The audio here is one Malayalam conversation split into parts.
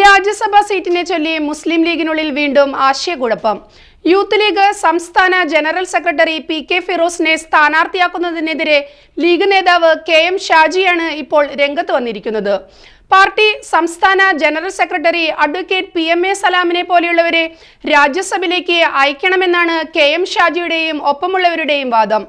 രാജ്യസഭാ സീറ്റിനെ ചൊല്ലി മുസ്ലിം ലീഗിനുള്ളിൽ വീണ്ടും ആശയക്കുഴപ്പം. യൂത്ത് ലീഗ് സംസ്ഥാന ജനറൽ സെക്രട്ടറി PK ഫിറോസിനെ സ്ഥാനാർത്ഥിയാക്കുന്നതിനെതിരെ ലീഗ് നേതാവ് KM ഷാജിയാണ് ഇപ്പോൾ രംഗത്ത് വന്നിരിക്കുന്നത്. പാർട്ടി സംസ്ഥാന ജനറൽ സെക്രട്ടറി അഡ്വക്കേറ്റ് PMA സലാമിനെ പോലെയുള്ളവരെ രാജ്യസഭയിലേക്ക് അയക്കണമെന്നാണ് KM ഷാജിയുടെയും ഒപ്പമുള്ളവരുടെയും വാദം.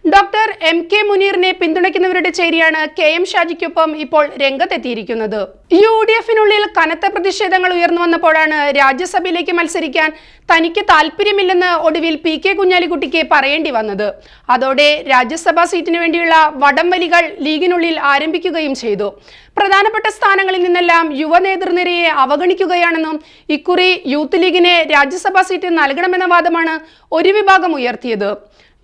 ഡോക്ടർ MK മുനീറിനെ പിന്തുണയ്ക്കുന്നവരുടെ ചേരിയാണ് KM ഷാജിക്കൊപ്പം ഇപ്പോൾ രംഗത്തെത്തിയിരിക്കുന്നത്. UDF-നുള്ളിൽ കനത്ത പ്രതിഷേധങ്ങൾ ഉയർന്നു വന്നപ്പോഴാണ് രാജ്യസഭയിലേക്ക് മത്സരിക്കാൻ തനിക്ക് താല്പര്യമില്ലെന്ന് ഒടുവിൽ PK കുഞ്ഞാലിക്കുട്ടിക്ക് പറയേണ്ടി വന്നത്. അതോടെ രാജ്യസഭാ സീറ്റിനു വേണ്ടിയുള്ള വടംവലികൾ ലീഗിനുള്ളിൽ ആരംഭിക്കുകയും ചെയ്തു. പ്രധാനപ്പെട്ട സ്ഥാനങ്ങളിൽ നിന്നെല്ലാം യുവ നേതൃനിരയെ അവഗണിക്കുകയാണെന്നും ഇക്കുറി യൂത്ത് ലീഗിനെ രാജ്യസഭാ സീറ്റ് നൽകണമെന്ന വാദമാണ് ഒരു വിഭാഗം ഉയർത്തിയത്.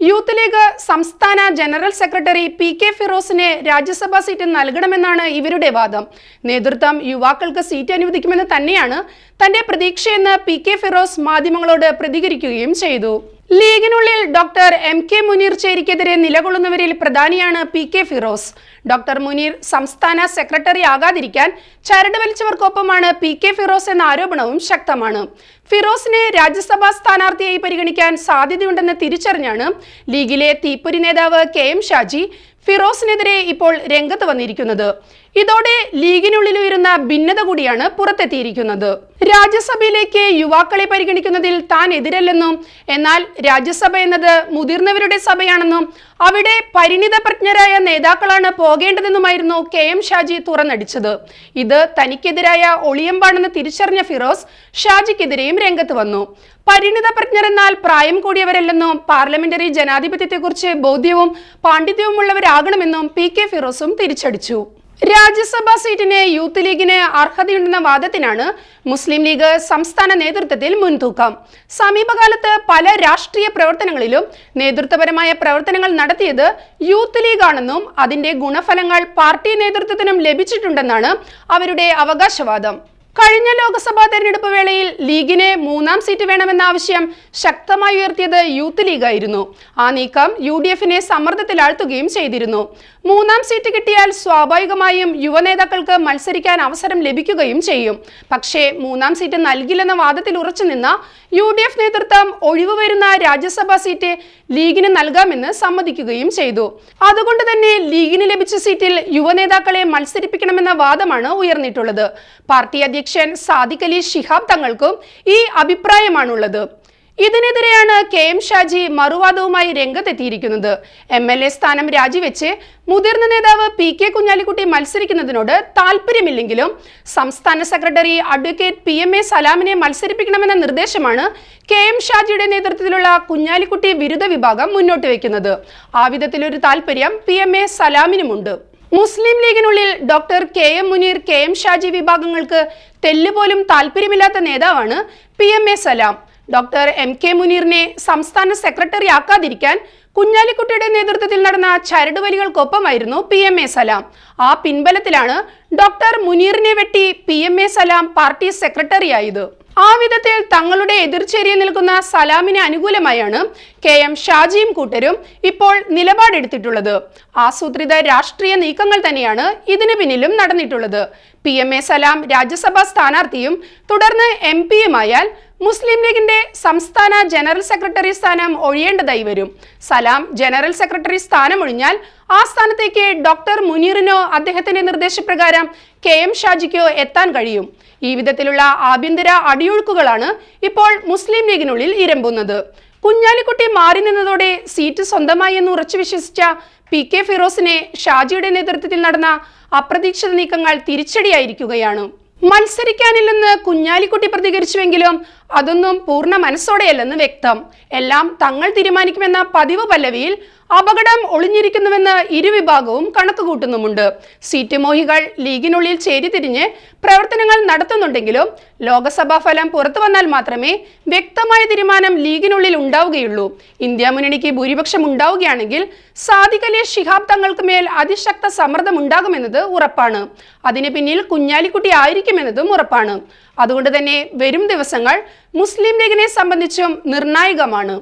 യൂത്ത് ലീഗ് സംസ്ഥാന ജനറൽ സെക്രട്ടറി PK ഫിറോസിനെ രാജ്യസഭാ സീറ്റ് നൽകണമെന്നാണ് ഇവരുടെ വാദം. നേതൃത്വം യുവാക്കൾക്ക് സീറ്റ് അനുവദിക്കുമെന്ന് തന്നെയാണ് തന്റെ പ്രതീക്ഷയെന്ന് PK ഫിറോസ് മാധ്യമങ്ങളോട് പ്രതികരിക്കുകയും ചെയ്തു. ലീഗിനുള്ളിൽ ഡോക്ടർ MK മുനീർ ചേരിക്കെതിരെ നിലകൊള്ളുന്നവരിൽ പ്രധാനിയാണ് PK ഫിറോസ്. ഡോക്ടർ മുനീർ സംസ്ഥാന സെക്രട്ടറി ആകാതിരിക്കാൻ ചരട് വലിച്ചവർക്കൊപ്പമാണ് PK ഫിറോസ് എന്ന ആരോപണവും ശക്തമാണ്. ഫിറോസിനെ രാജ്യസഭാ സ്ഥാനാർത്ഥിയായി പരിഗണിക്കാൻ സാധ്യതയുണ്ടെന്ന് തിരിച്ചറിഞ്ഞാണ് ലീഗിലെ തീപ്പൊരി നേതാവ് KM ഷാജി ഫിറോസിനെതിരെ ഇപ്പോൾ രംഗത്ത് വന്നിരിക്കുന്നത്. ഇതോടെ ലീഗിനുള്ളിൽ ഉയരുന്ന ഭിന്നത കൂടിയാണ് പുറത്തെത്തിയിരിക്കുന്നത്. രാജ്യസഭയിലേക്ക് യുവാക്കളെ പരിഗണിക്കുന്നതിൽ താൻ എതിരല്ലെന്നും എന്നാൽ രാജ്യസഭ എന്നത് മുതിർന്നവരുടെ സഭയാണെന്നും അവിടെ പരിണിത പ്രജ്ഞരായ നേതാക്കളാണ് പോകേണ്ടതെന്നുമായിരുന്നു KM ഷാജി തുറന്നടിച്ചത്. ഇത് തനിക്കെതിരായ ഒളിയമ്പാണെന്ന് തിരിച്ചറിഞ്ഞ ഫിറോസ് ഷാജിക്കെതിരെയും രംഗത്ത് വന്നു. പരിണിത പ്രജ്ഞർ എന്നാൽ പ്രായം കൂടിയവരല്ലെന്നും പാർലമെന്ററി ജനാധിപത്യത്തെക്കുറിച്ച് ബോധ്യവും പാണ്ഡിത്യവുമുള്ളവരാകണമെന്നും PK ഫിറോസും തിരിച്ചടിച്ചു. രാജ്യസഭാ സീറ്റിന് യൂത്ത് ലീഗിന് അർഹതയുണ്ടെന്ന വാദത്തിനാണ് മുസ്ലിം ലീഗ് സംസ്ഥാന നേതൃത്വത്തിൽ മുൻതൂക്കം. സമീപകാലത്ത് പല രാഷ്ട്രീയ പ്രവർത്തനങ്ങളിലും നേതൃത്വപരമായ പ്രവർത്തനങ്ങൾ നടത്തിയത് യൂത്ത് ലീഗാണെന്നും അതിന്റെ ഗുണഫലങ്ങൾ പാർട്ടി നേതൃത്വത്തിനും ലഭിച്ചിട്ടുണ്ടെന്നാണ് അവരുടെ അവകാശവാദം. കഴിഞ്ഞ ലോക്സഭാ തെരഞ്ഞെടുപ്പ് വേളയിൽ ലീഗിന് 3-ാം സീറ്റ് വേണമെന്ന ആവശ്യം ശക്തമായി ഉയർത്തിയത് യൂത്ത് ലീഗായിരുന്നു. ആ നീക്കം UDF-നെ സമ്മർദ്ദത്തിലാഴ്ത്തുകയും ചെയ്തിരുന്നു. 3-ാം സീറ്റ് കിട്ടിയാൽ സ്വാഭാവികമായും യുവനേതാക്കൾക്ക് മത്സരിക്കാൻ അവസരം ലഭിക്കുകയും ചെയ്യും. പക്ഷേ 3-ാം സീറ്റ് നൽകില്ലെന്ന വാദത്തിൽ ഉറച്ചുനിന്ന UDF നേതൃത്വം ഒഴിവ് വരുന്ന രാജ്യസഭാ സീറ്റ് ലീഗിന് നൽകാമെന്ന് സമ്മതിക്കുകയും ചെയ്തു. അതുകൊണ്ട് തന്നെ ലീഗിന് ലഭിച്ച സീറ്റിൽ യുവനേതാക്കളെ മത്സരിപ്പിക്കണമെന്ന വാദമാണ് ഉയർന്നിട്ടുള്ളത്. പാർട്ടി അധ്യക്ഷൻ സാദിഖ് അലി ശിഹാബ് തങ്ങൾക്കും ഈ അഭിപ്രായമാണുള്ളത്. ഇതിനെതിരെയാണ് KM ഷാജി മറുവാദവുമായി രംഗത്തെത്തിയിരിക്കുന്നത്. MLA സ്ഥാനം രാജിവെച്ച് മുതിർന്ന നേതാവ് PK കുഞ്ഞാലിക്കുട്ടി മത്സരിക്കുന്നതിനോട് താല്പര്യമില്ലെങ്കിലും സംസ്ഥാന സെക്രട്ടറി അഡ്വക്കേറ്റ് PMA സലാമിനെ മത്സരിപ്പിക്കണമെന്ന നിർദ്ദേശമാണ് KM ഷാജിയുടെ നേതൃത്വത്തിലുള്ള കുഞ്ഞാലിക്കുട്ടി വിരുദ്ധ വിഭാഗം മുന്നോട്ട് വയ്ക്കുന്നത്. ആ വിധത്തിലൊരു താല്പര്യം PMA സലാമിനുമുണ്ട്. മുസ്ലിം ലീഗിനുള്ളിൽ doctor KM Muneer KM Shaji വിഭാഗങ്ങൾക്ക് തെല്ലുപോലും താല്പര്യമില്ലാത്ത നേതാവാണ് PMA സലാം. ഡോക്ടർ MK മുനീറിനെ സംസ്ഥാന സെക്രട്ടറി ആക്കാതിരിക്കാൻ കുഞ്ഞാലിക്കുട്ടിയുടെ നേതൃത്വത്തിൽ നടന്ന ചരടുവലികൾക്കൊപ്പമായിരുന്നു PMA സലാം. ആ പിൻബലത്തിലാണ് ഡോക്ടർ മുനീറിനെ വെട്ടി PMA സലാം പാർട്ടി സെക്രട്ടറി ആയത്. ആ വിധത്തിൽ തങ്ങളുടെ എതിർചേരിയിൽ നിൽക്കുന്ന സലാമിന് അനുകൂലമായാണ് KM ഷാജിയും കൂട്ടരും ഇപ്പോൾ നിലപാടെടുത്തിട്ടുള്ളത്. ആസൂത്രിത രാഷ്ട്രീയ നീക്കങ്ങൾ തന്നെയാണ് ഇതിന് പിന്നിലും നടന്നിട്ടുള്ളത്. PMA സലാം രാജ്യസഭാ സ്ഥാനാർത്ഥിയും തുടർന്ന് MP-യുമായാൽ മുസ്ലിം ലീഗിന്റെ സംസ്ഥാന ജനറൽ സെക്രട്ടറി സ്ഥാനം ഒഴിയേണ്ടതായി വരും. സലാം ജനറൽ സെക്രട്ടറി സ്ഥാനം ഒഴിഞ്ഞാൽ ആ സ്ഥാനത്തേക്ക് ഡോക്ടർ മുനീറിനോ അദ്ദേഹത്തിന്റെ നിർദ്ദേശപ്രകാരം KM ഷാജിക്കോ എത്താൻ കഴിയും. ഈ വിധത്തിലുള്ള ആഭ്യന്തര അടിയൊഴുക്കുകളാണ് ഇപ്പോൾ മുസ്ലിം ലീഗിനുള്ളിൽ ഇരമ്പുന്നത്. കുഞ്ഞാലിക്കുട്ടി മാറി നിന്നതോടെ സീറ്റ് സ്വന്തമായി എന്ന് ഉറച്ചു വിശ്വസിച്ച PK ഫിറോസിനെ ഷാജിയുടെ നേതൃത്വത്തിൽ നടന്ന അപ്രതീക്ഷിത നീക്കങ്ങൾ തിരിച്ചടിയായിരിക്കുകയാണ്. മത്സരിക്കാനില്ലെന്ന് കുഞ്ഞാലിക്കുട്ടി പ്രതികരിച്ചുവെങ്കിലും അതൊന്നും പൂർണ്ണ മനസ്സോടെയല്ലെന്ന് വ്യക്തം. എല്ലാം തങ്ങൾ തീരുമാനിക്കുമെന്ന പതിവ് പല്ലവിയിൽ അപകടം ഒളിഞ്ഞിരിക്കുന്നുവെന്ന് ഇരുവിഭാഗവും കണക്കുകൂട്ടുന്നുമുണ്ട്. സീറ്റ് മോഹികൾ ലീഗിനുള്ളിൽ ചേരിതിരിഞ്ഞ് പ്രവർത്തനങ്ങൾ നടത്തുന്നുണ്ടെങ്കിലും ലോക്സഭാ ഫലം പുറത്തു വന്നാൽ മാത്രമേ വ്യക്തമായ തീരുമാനം ലീഗിനുള്ളിൽ ഉണ്ടാവുകയുള്ളൂ. ഇന്ത്യ മുന്നണിക്ക് ഭൂരിപക്ഷം ഉണ്ടാവുകയാണെങ്കിൽ സാദിഖ് അലി ശിഹാബ് തങ്ങൾക്ക് മേൽ അതിശക്ത സമ്മർദ്ദം ഉണ്ടാകുമെന്നത് ഉറപ്പാണ്. അതിന് പിന്നിൽ കുഞ്ഞാലിക്കുട്ടി ആയിരിക്കുമെന്നതും ഉറപ്പാണ്. അതുകൊണ്ട് തന്നെ വരും ദിവസങ്ങൾ മുസ്ലിം ലീഗിനെ സംബന്ധിച്ചും നിർണായകമാണ്.